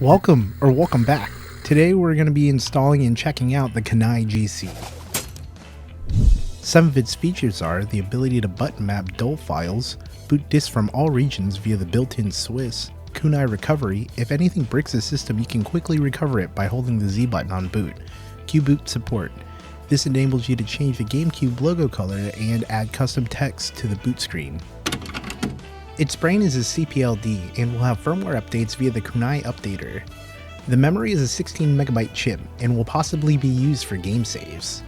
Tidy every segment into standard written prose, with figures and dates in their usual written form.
Welcome back. Today we're going to be installing and checking out the Kunai GC. Some of its features are the ability to button map DOL files, boot disks from all regions via the built-in Swiss, Kunai Recovery. If anything breaks the system, you can quickly recover it by holding the Z button on boot. QBoot support. This enables you to change the Gamecube logo color and add custom text to the boot screen. Its brain is a CPLD and will have firmware updates via the Kunai Updater. The memory is a 16MB chip and will possibly be used for game saves.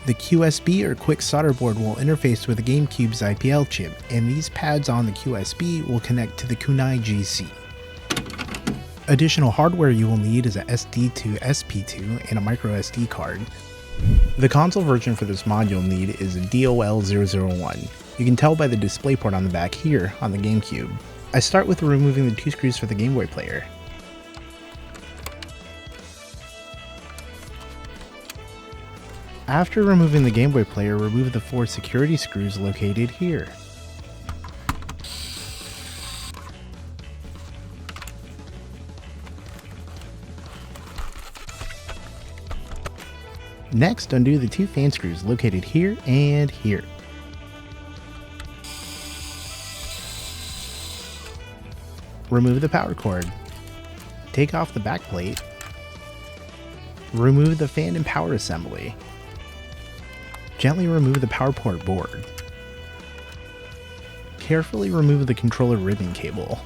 The QSB or Quick Solder Board will interface with the Gamecube's IPL chip, and these pads on the QSB will connect to the Kunai GC. Additional hardware you will need is a SD to SP2 and a MicroSD card. The console version for this mod you'll need is a DOL-001. You can tell by the DisplayPort on the back here on the Gamecube. I start with removing the 2 screws for the Game Boy player. After removing the Game Boy player, remove the 4 security screws located here. Next, undo the 2 fan screws located here and here. Remove the power cord. Take off the back plate. Remove the fan and power assembly. Gently remove the power port board. Carefully remove the controller ribbon cable.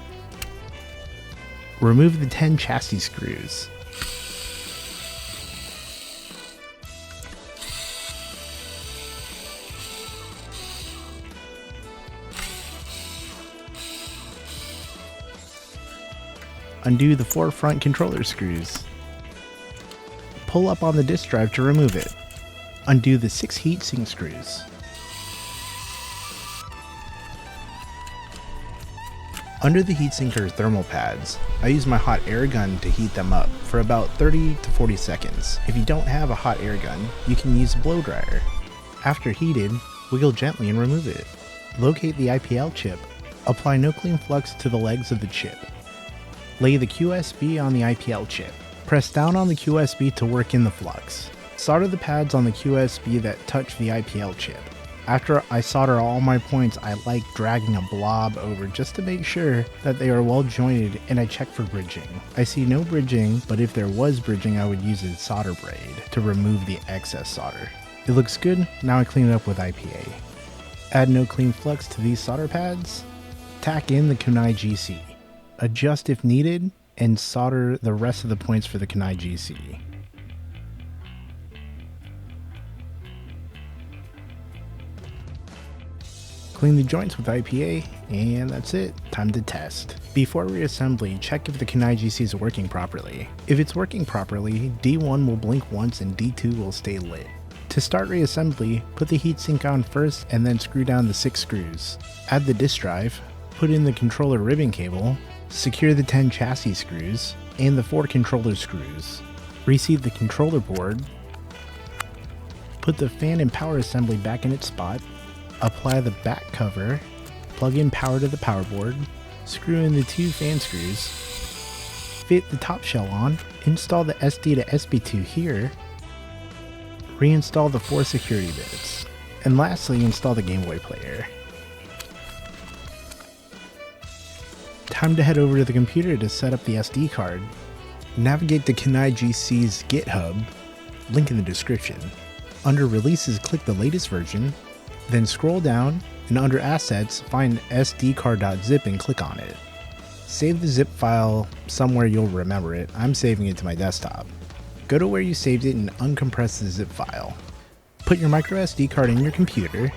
Remove the 10 chassis screws. Undo the 4 front controller screws. Pull up on the disk drive to remove it. Undo the 6 heatsink screws. Under the heatsink are thermal pads. I use my hot air gun to heat them up for about 30 to 40 seconds. If you don't have a hot air gun, you can use a blow dryer. After heated, wiggle gently and remove it. Locate the IPL chip. Apply no clean flux to the legs of the chip. Lay the QSB on the IPL chip. Press down on the QSB to work in the flux. Solder the pads on the QSB that touch the IPL chip. After I solder all my points, I like dragging a blob over just to make sure that they are well jointed, and I check for bridging. I see no bridging, but if there was bridging, I would use a solder braid to remove the excess solder. It looks good, now I clean it up with IPA. Add no clean flux to these solder pads. Tack in the Kunai GC. Adjust if needed, and solder the rest of the points for the Kunai GC. Clean the joints with IPA, and that's it. Time to test. Before reassembly, check if the Kunai GC is working properly. If it's working properly, D1 will blink once and D2 will stay lit. To start reassembly, put the heatsink on first and then screw down the 6 screws. Add the disk drive, put in the controller ribbon cable, secure the 10 chassis screws, and the 4 controller screws. Reseat the controller board. Put the fan and power assembly back in its spot. Apply the back cover. Plug in power to the power board. Screw in the 2 fan screws. Fit the top shell on. Install the SD to SP2 here. Reinstall the 4 security bits. And lastly, install the Game Boy player. Time to head over to the computer to set up the SD card. Navigate to Kunai GC's Git Hub, link in the description. Under Releases, click the latest version, then scroll down, and under Assets, find sdcard.zip and click on it. Save the zip file somewhere you'll remember it. I'm saving it to my desktop. Go to where you saved it and uncompress the zip file. Put your microSD card in your computer,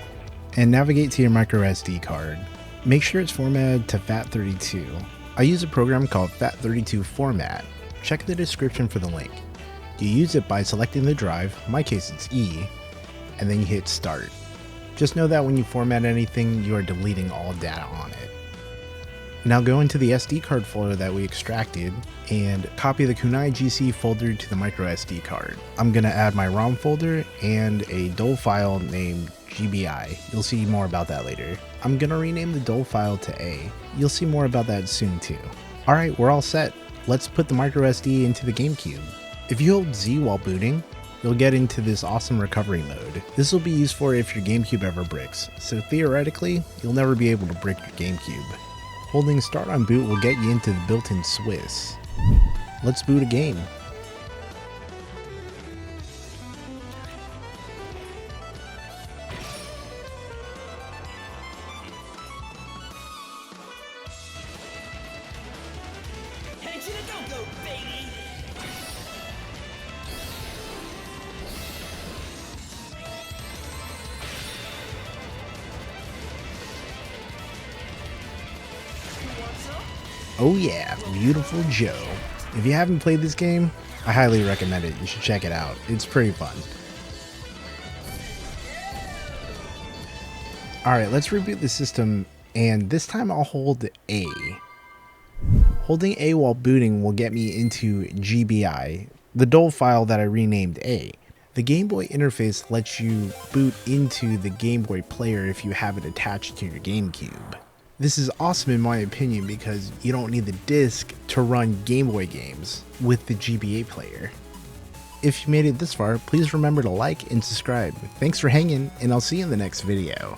and navigate to your microSD card. Make sure it's formatted to FAT32. I use a program called FAT32 Format. Check the description for the link. You use it by selecting the drive, in my case it's E, and then you hit start. Just know that when you format anything, you are deleting all data on it. Now go into the SD card folder that we extracted and copy the Kunai GC folder to the microSD card. I'm going to add my ROM folder and a DOL file named GBI. You'll see more about that later. I'm going to rename the DOL file to A. You'll see more about that soon too. Alright, we're all set. Let's put the MicroSD into the Gamecube. If you hold Z while booting, you'll get into this awesome recovery mode. This will be used for if your Gamecube ever bricks, so theoretically, you'll never be able to brick your Gamecube. Holding start on boot will get you into the built-in Swiss. Let's boot a game. Oh yeah, Beautiful Joe. If you haven't played this game, I highly recommend it. You should check it out. It's pretty fun. Alright, let's reboot the system, and this time I'll hold A. Holding A while booting will get me into GBI, the DOL file that I renamed A. The Game Boy interface lets you boot into the Game Boy player if you have it attached to your GameCube. This is awesome in my opinion because you don't need the disc to run Game Boy games with the GBA player. If you made it this far, please remember to like and subscribe. Thanks for hanging, and I'll see you in the next video.